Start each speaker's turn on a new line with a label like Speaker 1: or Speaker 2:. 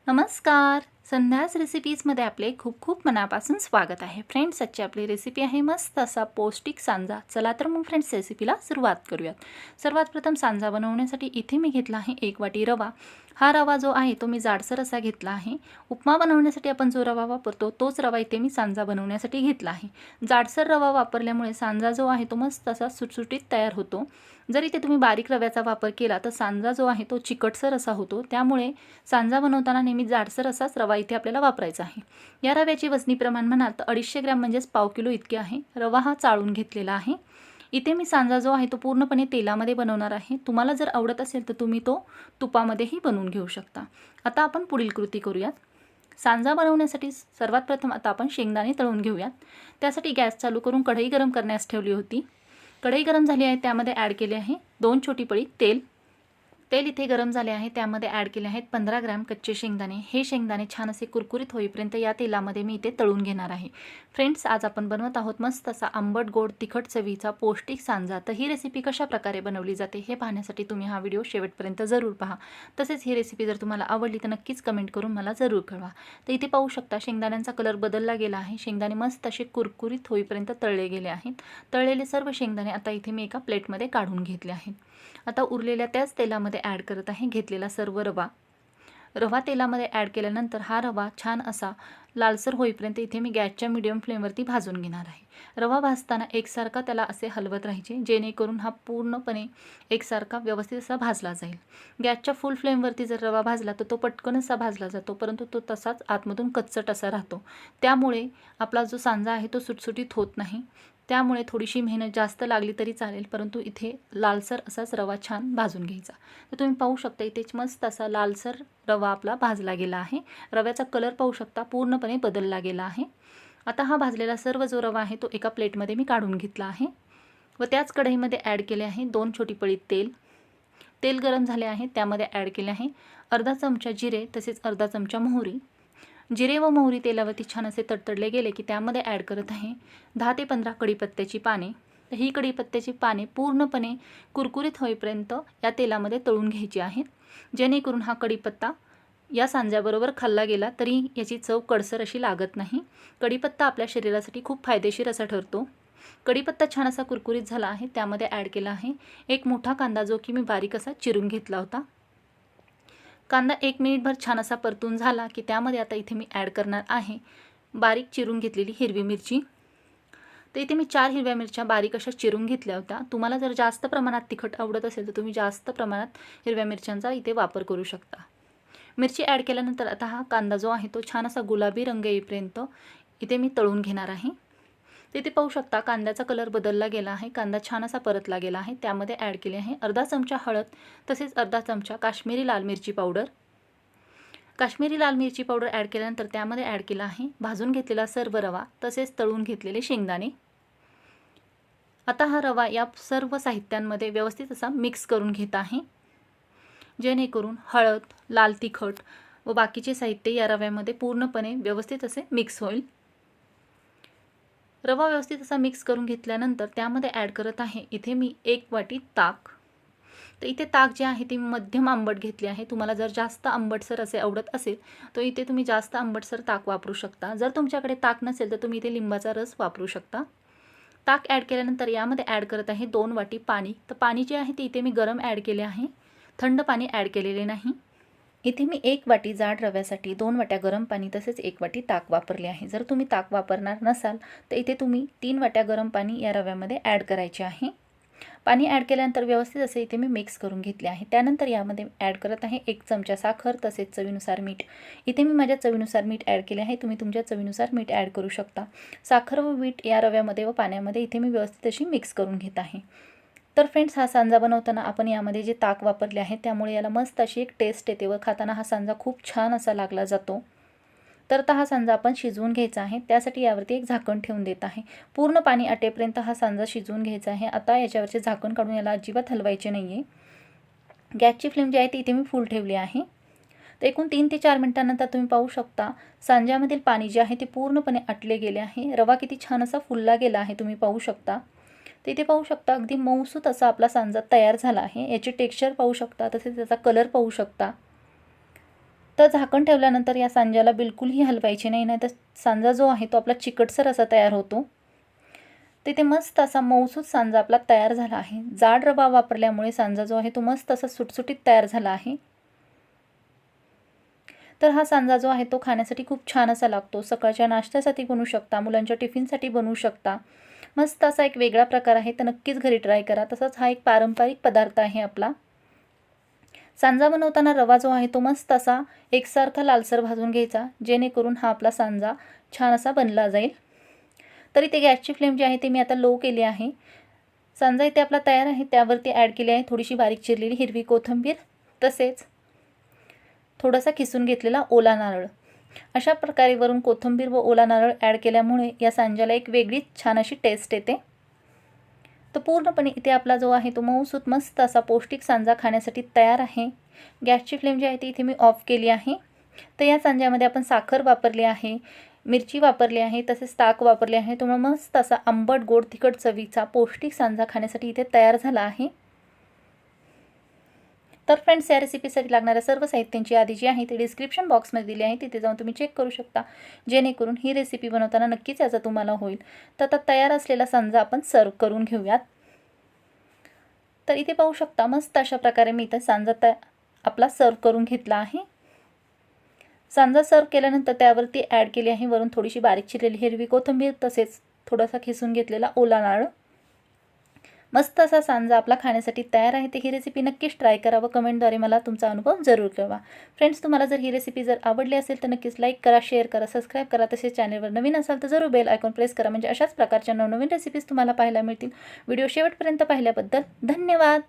Speaker 1: नमस्कार. संध्याच रेसिपीजमध्ये आपले खूप खूप मनापासून स्वागत आहे. फ्रेंड्स, आजची आपली रेसिपी आहे मस्त असा पौष्टिक सांजा. चला तर मग फ्रेंड्स रेसिपीला सुरुवात करूयात. सर्वात प्रथम सांजा बनवण्यासाठी इथे मी घेतला आहे 1 वाटी रवा. हा रवा जो आहे तो मी जाडसर असा घेतला आहे. उपमा बनवण्यासाठी आपण जो रवा वापरतो तोच रवा इथे मी सांजा बनवण्यासाठी घेतला आहे. जाडसर रवा वापरल्यामुळे सांजा जो आहे तो मस्त असा सुटसुटीत तयार होतो. जर इथे तुम्ही बारीक रव्याचा वापर केला तर सांजा जो आहे तो चिकटसर असा होतो. त्यामुळे सांजा बनवताना नेहमी जाडसर असाच रवा इथे आपल्याला वापरायचा आहे. या रव्याचे वजनी प्रमाण म्हणाल तर 250 ग्रॅम म्हणजेच पाव किलो इतके आहे. रवा हा चाळून घेतलेला आहे. इथे मी सांजा जो आहे तो पूर्णपणे तेलामध्ये बनवणार आहे. तुम्हाला जर आवडत असेल तर तुम्ही तो तुपामध्येही बनवून घेऊ शकता. आता आपण पुढील कृती करूयात. सांजा बनवण्यासाठी सर्वात प्रथम आता आपण शेंगदाणे तळून घेऊयात. त्यासाठी गॅस चालू करून कढई गरम करण्यास ठेवली होती. कढई गरम झाली आहे, त्यामध्ये ॲड केले आहे 2 छोटी पळी तेल. तेल इथे गरम झाले आहे, त्यामध्ये ॲड केले आहेत 15 ग्रॅम कच्चे शेंगदाणे. हे शेंगदाणे छान असे कुरकुरीत होईपर्यंत या तेलामध्ये मी इथे तळून घेणार आहे. फ्रेंड्स, आज आपण बनवत आहोत मस्त असा आंबट गोड तिखट चवीचा पौष्टिक सांजा. तर ही रेसिपी कशा प्रकारे बनवली जाते हे पाहण्यासाठी तुम्ही हा व्हिडिओ शेवटपर्यंत जरूर पहा. तसेच ही रेसिपी जर तुम्हाला आवडली तर नक्कीच कमेंट करून मला जरूर कळवा. तर इथे पाहू शकता शेंगदाण्यांचा कलर बदलला गेला आहे. शेंगदाणे मस्त असे कुरकुरीत होईपर्यंत तळले गेले आहेत. तळलेले सर्व शेंगदाणे आता इथे मी एका प्लेटमध्ये काढून घेतले आहेत. आता उरलेल्या त्याच तेलामध्ये ॲड करत आहे घेतलेला सर्व रवा. रवा तेलामध्ये ॲड केल्यानंतर हा रवा छान असा लालसर होईपर्यंत इथे मी गॅसच्या मीडियम फ्लेमवरती भाजून घेणार आहे. रवा भाजताना एकसारखा त्याला असे हलवत राहायचे, जेणेकरून हा पूर्णपणे एकसारखा व्यवस्थित असा भाजला जाईल. गॅसच्या फुल फ्लेमवरती जर रवा भाजला तर तो पटकन असा भाजला जातो, परंतु तो तसाच आतमधून कच्चट असा राहतो. त्यामुळे आपला जो सांजा आहे तो सुटसुटीत होत नाही. त्यामुळे थोडीशी मेहनत जास्त लागली तरी चालेल, परंतु इथे लालसर असाच रवा छान भाजून घ्यायचा. तर तुम्ही पाहू शकता इथे मस्त असा लालसर रवा आपला भाजला गेला आहे. रव्याचा कलर पाहू शकता पूर्णपणे बदलला गेला आहे. आता हा भाजलेला सर्व जो रवा आहे तो एका प्लेटमध्ये मी काढून घेतला आहे व त्याच कढईमध्ये ॲड केले आहे 2 छोटी पळी तेल. तेल गरम झाले आहे, त्यामध्ये ॲड केले आहे अर्धा चमचा जिरे, तसेच अर्धा चमचा मोहरी. जिरे व मोहरी तेलावरती छान असे तडतडले गेले की त्यामध्ये ॲड करत आहे 10 ते 15 कढीपत्त्याची पाने. तर ही कढीपत्त्याची पाने पूर्णपणे कुरकुरीत होईपर्यंत या तेलामध्ये तळून घ्यायची आहेत, जेणेकरून हा कढीपत्ता या सांज्याबरोबर खाल्ला गेला तरी याची चव कडसर अशी लागत नाही. कढीपत्ता आपल्या शरीरासाठी खूप फायदेशीर असा ठरतो. कढीपत्ता छान असा कुरकुरीत झाला आहे, त्यामध्ये ॲड केला आहे एक मोठा कांदा, जो की मी बारीक असा चिरून घेतला होता. कांदा 1 मिनिटभर छान असा परतून झाला की त्यामध्ये आता इथे मी ॲड करणार आहे बारीक चिरून घेतलेली हिरवी मिरची. तर इथे मी 4 हिरव्या मिरच्या बारीक अशा चिरून घेतल्या होत्या. तुम्हाला जर जास्त प्रमाणात तिखट आवडत असेल तर तुम्ही जास्त प्रमाणात हिरव्या मिरच्यांचा इथे वापर करू शकता. मिरची ॲड केल्यानंतर आता हा कांदा जो आहे तो छान असा गुलाबी रंग येईपर्यंत इथे मी तळून घेणार आहे. तिथे पाहू शकता कांद्याचा कलर बदलला गेला आहे. कांदा छान असा परतला गेला आहे. त्यामध्ये ॲड केले आहे अर्धा चमचा हळद, तसेच अर्धा चमचा काश्मीरी लाल मिरची पावडर. काश्मीरी लाल मिरची पावडर ॲड केल्यानंतर त्यामध्ये ॲड केला आहे भाजून घेतलेला सर्व रवा, तसेच तळून घेतलेले शेंगदाणे. आता हा रवा या सर्व साहित्यांमध्ये व्यवस्थित असा मिक्स करून घेत आहे, जेणेकरून हळद, लाल तिखट व बाकीचे साहित्य या रव्यामध्ये पूर्णपणे व्यवस्थित असे मिक्स होईल. रवा व्यवस्थित असा मिक्स करून घेतल्यानंतर त्यामध्ये ॲड करत आहे इथे मी 1 वाटी ताक. तर इथे ताक जे आहे ते मध्यम आंबट घेतले आहे. तुम्हाला जर जास्त आंबटसर असे आवडत असेल तर इथे तुम्ही जास्त आंबटसर ताक वापरू शकता. जर तुमच्याकडे ताक नसेल तर तुम्ही इथे लिंबाचा रस वापरू शकता. ताक ॲड केल्यानंतर यामध्ये ॲड करत आहे 2 वाटी पाणी. तर पाणी जे आहे ते इथे मी गरम ॲड केले आहे, थंड पाणी ॲड केलेले नाही. इथे मी 1 वाटी जाड रव्यासाठी 2 वाट्या गरम पाणी, तसेच 1 वाटी ताक वापरले आहे. जर तुम्ही ताक वापरणार नसाल तर इथे तुम्ही 3 वाट्या गरम पाणी या रव्यामध्ये ॲड करायचे आहे. पाणी ॲड केल्यानंतर व्यवस्थित असे इथे मी मिक्स करून घेतले आहे. त्यानंतर यामध्ये ॲड करत आहे 1 चमचा साखर, तसेच चवीनुसार मीठ. इथे मी माझ्या चवीनुसार मीठ ॲड केले आहे. तुम्ही तुमच्या चवीनुसार मीठ ॲड करू शकता. साखर व मीठ या रव्यामध्ये व पाण्यामध्ये इथे मी व्यवस्थित अशी मिक्स करून घेत आहे. तर फ्रेंड्स, हा सांजा बनवताना आपण यामध्ये जे ताक वापरले आहे त्यामुळे याला मस्त अशी एक टेस्ट येते व खाताना हा सांजा खूप छान असा लागला जातो. तर हा सांजा आपण शिजवून घ्यायचा आहे. त्यासाठी यावरती एक झाकण ठेवून देत आहे. पूर्ण पाणी आटेपर्यंत हा सांजा शिजवून घ्यायचा आहे. आता याच्यावरचे झाकण काढून याला अजिबात हलवायचे नाही आहे. गॅसची फ्लेम जी आहे ती इथे मी फुल ठेवली आहे. तर एकूण 3 ते 4 मिनिटांनंतर तुम्ही पाहू शकता सांज्यामधील पाणी जे आहे ते पूर्णपणे आटले गेले आहे. रवा किती छान असा फुलला गेला आहे तुम्ही पाहू शकता. तर इथे पाहू शकता अगदी मऊसूत असा आपला सांजा तयार झाला आहे. याची टेक्स्चर पाहू शकता, तसेच त्याचा कलर पाहू शकता. तर झाकण ठेवल्यानंतर या सांज्याला बिलकुलही हलवायचे नाही, नाहीतर सांजा जो आहे तो आपला चिकटसर असा तयार होतो. तिथे मस्त असा मऊसूत सांजा आपला तयार झाला आहे. जाड रवा वापरल्यामुळे सांजा जो आहे तो मस्त असा सुटसुटीत तयार झाला आहे. तर हा सांजा जो आहे तो खाण्यासाठी खूप छान असा लागतो. सकाळच्या नाश्त्यासाठी बनवू शकता, मुलांच्या टिफिनसाठी बनवू शकता. मस्त असा एक वेगळा प्रकार आहे, तर नक्कीच घरी ट्राय करा. तसाच हा एक पारंपरिक पदार्थ आहे आपला. सांजा बनवताना रवा जो आहे तो मस्त असा एकसारखा लालसर भाजून घ्यायचा, जेणेकरून हा आपला सांजा छान असा बनला जाईल. तर इथे गॅसची फ्लेम जी आहे ती मी आता लो केली आहे. सांजा इथे आपला तयार आहे. त्यावरती ॲड केली आहे थोडीशी बारीक चिरलेली हिरवी कोथिंबीर, तसेच थोडासा किसून घेतलेला ओला नारळ. अशा प्रकारे वरून कोथिंबीर व ओला नारळ ॲड केल्यामुळे या सांज्याला एक वेगळीच छान अशी टेस्ट येते. तर पूर्णपणे इथे आपला जो आहे तो मऊसूत मस्त असा पौष्टिक सांजा खाण्यासाठी तयार आहे. गॅसची फ्लेम जी आहे ती इथे मी ऑफ केली आहे. तर या सांज्यामध्ये आपण साखर वापरली आहे, मिरची वापरली आहे, तसेच ताक वापरले आहे. त्यामुळे मस्त असा आंबट गोड तिखट चवीचा पौष्टिक सांजा खाण्यासाठी इथे तयार झाला आहे. तर फ्रेंड्स, या रेसिपीसाठी लागणाऱ्या सर्व साहित्यांची यादी जी आहे ती डिस्क्रिप्शन बॉक्समध्ये दिली आहे, तिथे जाऊन तुम्ही चेक करू शकता, जेणेकरून ही रेसिपी बनवताना नक्कीच याचा तुम्हाला होईल. तर आता तयार असलेला सांजा आपण सर्व करून घेऊयात. तर इथे पाहू शकता मस्त अशा प्रकारे मी इथे सांजा आपला सर्व करून घेतला आहे. सांजा सर्व केल्यानंतर त्यावरती ॲड केली आहे वरून थोडीशी बारीक चिरलेली हिरवी कोथिंबीर, तसेच थोडासा खिसून घेतलेला ओला नारळ. मस्त असा सांजा आपला खाण्यासाठी तयार आहे. तर ही रेसिपी नक्कीच ट्राय करा व कमेंटद्वारे मला तुमचा अनुभव जरूर कळवा. फ्रेंड्स, तुम्हाला जर ही रेसिपी आवडली असेल तर नक्कीच लाईक करा, शेअर करा, सबस्क्राईब करा. तसेच चॅनलवर नवीन असाल तर जरूर बेल आयकॉन प्रेस करा, म्हणजे अशाच प्रकारच्या नवनवीन रेसिपीज तुम्हाला पाहायला मिळतील. व्हिडिओ शेवटपर्यंत पाहिल्याबद्दल धन्यवाद.